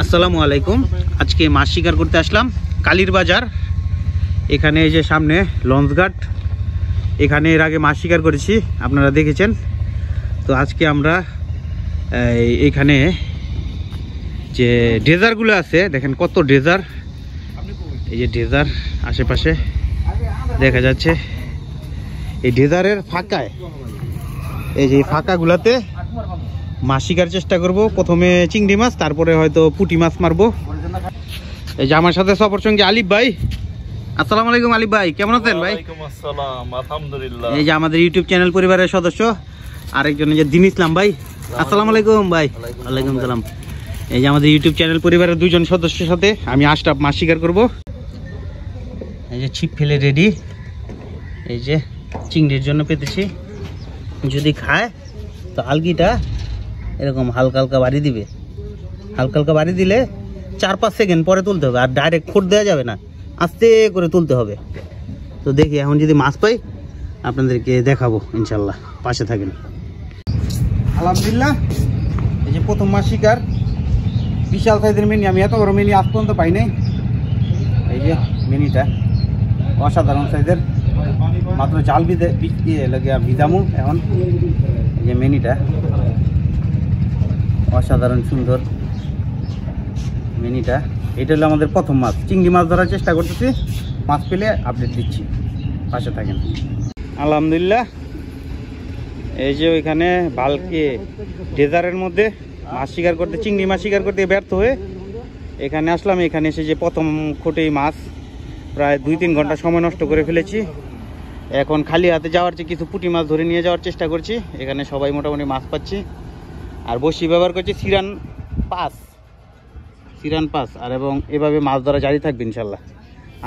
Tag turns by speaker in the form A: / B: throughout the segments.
A: আসসালামু আলাইকুম। আজকে মাছ শিকার করতে আসলাম কালীর বাজার। এখানে এই যে সামনে লঞ্চঘাট, এখানে এর আগে মাছ শিকার করেছি, আপনারা দেখেছেন। তো আজকে আমরা এখানে যে ডেজারগুলো আছে দেখেন, কত ডেজার। এই যে ডেজার আশেপাশে দেখা যাচ্ছে, এই ডেজারের ফাঁকায়, এই যে ফাঁকাগুলাতে মাছ শিকার চেষ্টা করব। প্রথমে চিংড়ি মাছ, তারপরে হয়তো পুঁটি মাছ মারবো। এই যে আমার সাথে সফর সঙ্গে আলিফ ভাই। আসসালামু আলাইকুম আলিফ ভাই, কেমন আছেন ভাই?
B: আলহামদুলিল্লাহ।
A: এই যে আমাদের ইউটিউব চ্যানেল পরিবারের সদস্য আরেকজন, এই যে দিন ইসলাম ভাই। আসসালামু আলাইকুম ভাই। ওয়ালাইকুম সালাম। এই যে আমাদের ইউটিউব চ্যানেল পরিবারের দুজন সদস্যের সাথে আমি আশরাফ মাছ শিকার করব। এই যে ছিপ ফেলে রেডি। এই যে চিংড়ির জন্য পেতেছি, যদি খায় তো আলগিটা এরকম হালকা হালকা বাড়ি দিবে। হালকা হালকা বাড়ি দিলে 4-5 সেকেন্ড পরে তুলতে হবে, আর ডাইরেক্ট ফোট দেওয়া যাবে না, আস্তে করে তুলতে হবে। তো দেখি এখন যদি মাছ পাই আপনাদেরকে দেখাবো ইনশাল্লাহ, পাশে থাকেন। আলহামদুলিল্লাহ, এই যে প্রথম মাছ শিকার, বিশাল সাইজের মিনি। আমি এত বড় মিনি আজ পর্যন্ত পাই নাই। এই যে মিনিটা অসাধারণ সাইজের, মাত্র জাল ভিজামু এখন। এই যে মিনিটা অসাধারণ সুন্দর মিনিটা। এটা হলো আমাদের প্রথম মাছ। চিংড়ি মাছ ধরার চেষ্টা করতেছি, মাছ পেলে আপডেট দিচ্ছি, পাশে থাকেন। আলহামদুলিল্লাহ, এই যে ওইখানে বালকে ডেজারের মধ্যে মাছ শিকার করতে, চিংড়ি মাছ শিকার করতে ব্যর্থ হয়ে এখানে আসলাম। এখানে এসে যে প্রথম খোটেই মাছ, প্রায় 2-3 ঘন্টা সময় নষ্ট করে ফেলেছি। এখন খালি হাতে যাওয়ার চেয়ে কিছু পুঁটি মাছ ধরে নিয়ে যাওয়ার চেষ্টা করছি। এখানে সবাই মোটামুটি মাছ পাচ্ছি, আর বসি ব্যবহার করছি সিরান 5, আর এবং এভাবে মাছ ধরা জারি থাকবে ইনশাল্লাহ।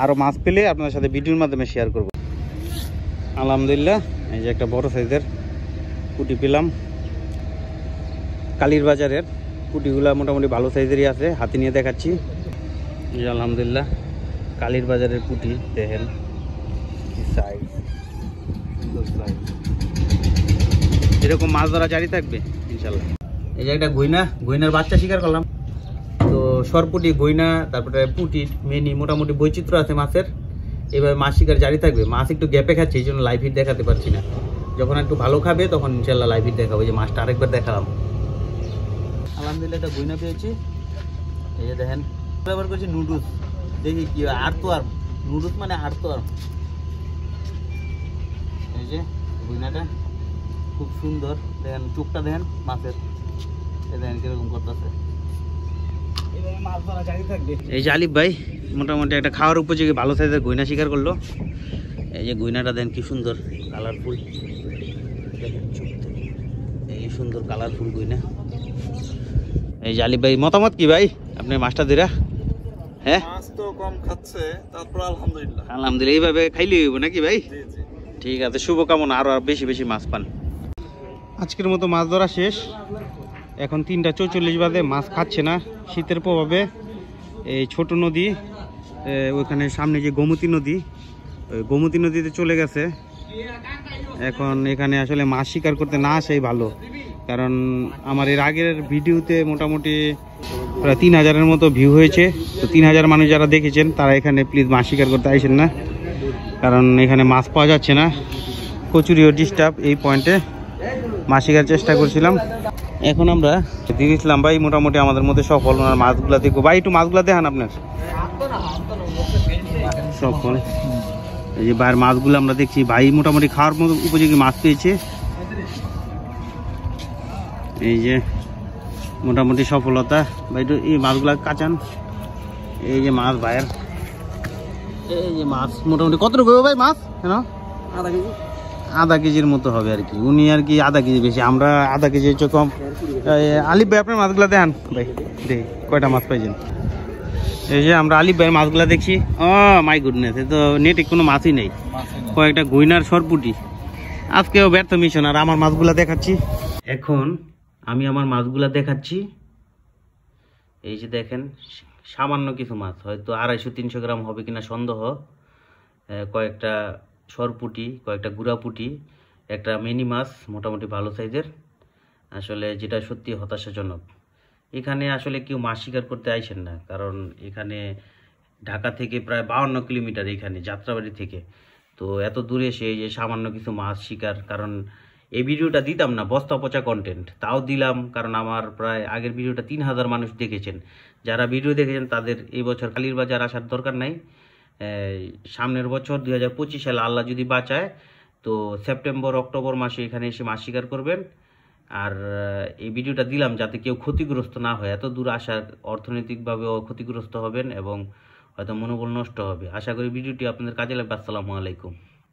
A: আরও মাছ পেলে আপনাদের সাথে ভিডিওর মাধ্যমে শেয়ার করব। আলহামদুলিল্লাহ, এই যে একটা বড় সাইজের পুঁটি পেলাম। কালীর বাজারের পুঁটিগুলা মোটামুটি ভালো সাইজেরই আছে, হাতে নিয়ে দেখাচ্ছি। এই যে আলহামদুলিল্লাহ কালীর বাজারের পুঁটি, দেখেন কি সাইজ, সুন্দর সাইজ। এরকম মাছ ধরা জারি থাকবে ইনশাল্লাহ। এই যে একটা গইনার বাচ্চা শিকার করলাম। তো সরপুটি, গইনা, তারপরে পুঁটি, মেনি, মোটামুটি বৈচিত্র্য আছে মাছের। এভাবে মাছ শিকার জারি থাকবে। মাছ একটু গ্যাপে খাচ্ছে, এই জন্য লাইভ হিট দেখাতে পারছি না। যখন একটু ভালো খাবে তখন ইনশাল্লাহ লাইভ হিট দেখাবো। যে মাছটা আরেকবার দেখালাম। আলহামদুলিল্লাহ একটা গইনা পেয়েছি। এই যে দেখেন, ব্যবহার করছি নুডলস। দেখি কি আর তো আর নুডলস মানে আর তো আর। এই যে গইনাটা খুব সুন্দর, দেখেন চোখটা দেখেন মাছের, দেখেন কিরকম করতেছে। এই যে আলিফ ভাই মোটামুটি একটা খাওয়ার উপযোগী ভালো সাইজের গইনা শিকার করলো। এই যে গইনাটা দেখেন কি সুন্দর কালারফুল, দেখেন এই সুন্দর কালারফুল গইনা। এই যে আলিফ ভাই মতামত কি ভাই আপনি মাছটা দিরা? হ্যাঁ,
B: মাছ তো কম খাচ্ছে, তারপর আলহামদুলিল্লাহ।
A: আলহামদুলিল্লাহ, এইভাবে খাইলে হইব নাকি ভাই? ঠিক আছে, শুভকামনা, আরো বেশি বেশি মাছ পান। আজকের মতো মাছ ধরা শেষ। এখন 3:44 বাজে, মাছ খাচ্ছে না শীতের প্রভাবে। এই ছোট নদী, ওইখানে সামনে যে গোমতী নদী, ওই গোমতী নদীতে চলে গেছে। এখন এখানে আসলে মাছ শিকার করতে না আসাই ভালো, কারণ আমার এর আগের ভিডিওতে মোটামুটি প্রায় 3000-এর মতো ভিউ হয়েছে। তো 3000 মানুষ যারা দেখেছেন তারা এখানে প্লিজ মাছ শিকার করতে আইসেন না, কারণ এখানে মাছ পাওয়া যাচ্ছে না। কচুরিও ডিস্টার্ব। এই পয়েন্টে মাছ শিকার চেষ্টা করছিলাম। এখন আমরা দিন ইসলাম ভাই মোটামুটি আমাদের মধ্যে সফল। ওনার মাছগুলা দেখবো। ভাই একটু মাছগুলা দেখান আপনার। সফল। এই যে ভাইয়ের মাছগুলো আমরা দেখছি, ভাই মোটামুটি খাওয়ার মতো উপযোগী মাছ পেয়েছে। এই যে মোটামুটি সফলতা। ভাই একটু এই মাছগুলা কাচান। এই যে মাছ ভাইয়ের, এই যে মাছ মোটামুটি কতটুকু হবে ভাই মাছ? কেন আধা কেজির মতো হবে আর কি। উনি আর কি আধা কেজি বেশি, আমরা আধা কেজি হচ্ছে কম। আলিফ ভাই আপনার মাছগুলা দেখান ভাই, দেখি কয়টা মাছ পাইছেন। এই যে আমরা আলিফ ভাইয়ের মাছগুলা দেখছি। ও মাই গুডনেস, এ তো নেটে কোনো মাছই নেই, কয়েকটা গইনার সরপুটি। আজকেও ব্যর্থ মিশন। আর আমার মাছগুলা দেখাচ্ছি। এখন আমি আমার মাছগুলা দেখাচ্ছি। এই যে দেখেন, সামান্য কিছু মাছ, হয়তো 250-300 গ্রাম হবে কিনা সন্দেহ। কয়েকটা সরপুটি, কয়েকটা গুড়াপুটি, একটা মিনি মাছ মোটামুটি ভালো সাইজের। আসলে যেটা সত্যি হতাশাজনক। এখানে আসলে কেউ মাছ শিকার করতে আইসেন না, কারণ এখানে ঢাকা থেকে প্রায় 52 কিলোমিটার এখানে যাত্রাবাড়ি থেকে। তো এত দূরে এসে এই যে সামান্য কিছু মাছ শিকার, কারণ এই ভিডিওটা দিতাম না, বস্তা পচা কন্টেন্ট, তাও দিলাম কারণ আমার প্রায় আগের ভিডিওটা 3000 মানুষ দেখেছেন। যারা ভিডিও দেখেছেন তাদের এই বছর কালীর বাজার আসার দরকার নাই। সামনের বছর 2025 সালে আল্লাহ যদি বাঁচায় তো সেপ্টেম্বর অক্টোবর মাসে এখানে এসে মাছ শিকার করবেন। আর এই ভিডিওটা দিলাম যাতে কেউ ক্ষতিগ্রস্ত না হয়, এত দূর আসার অর্থনৈতিকভাবেও ক্ষতিগ্রস্ত হবেন এবং হয়তো মনোবল নষ্ট হবে। আশা করি ভিডিওটি আপনাদের কাজে লাগবে। আসসালামু আলাইকুম।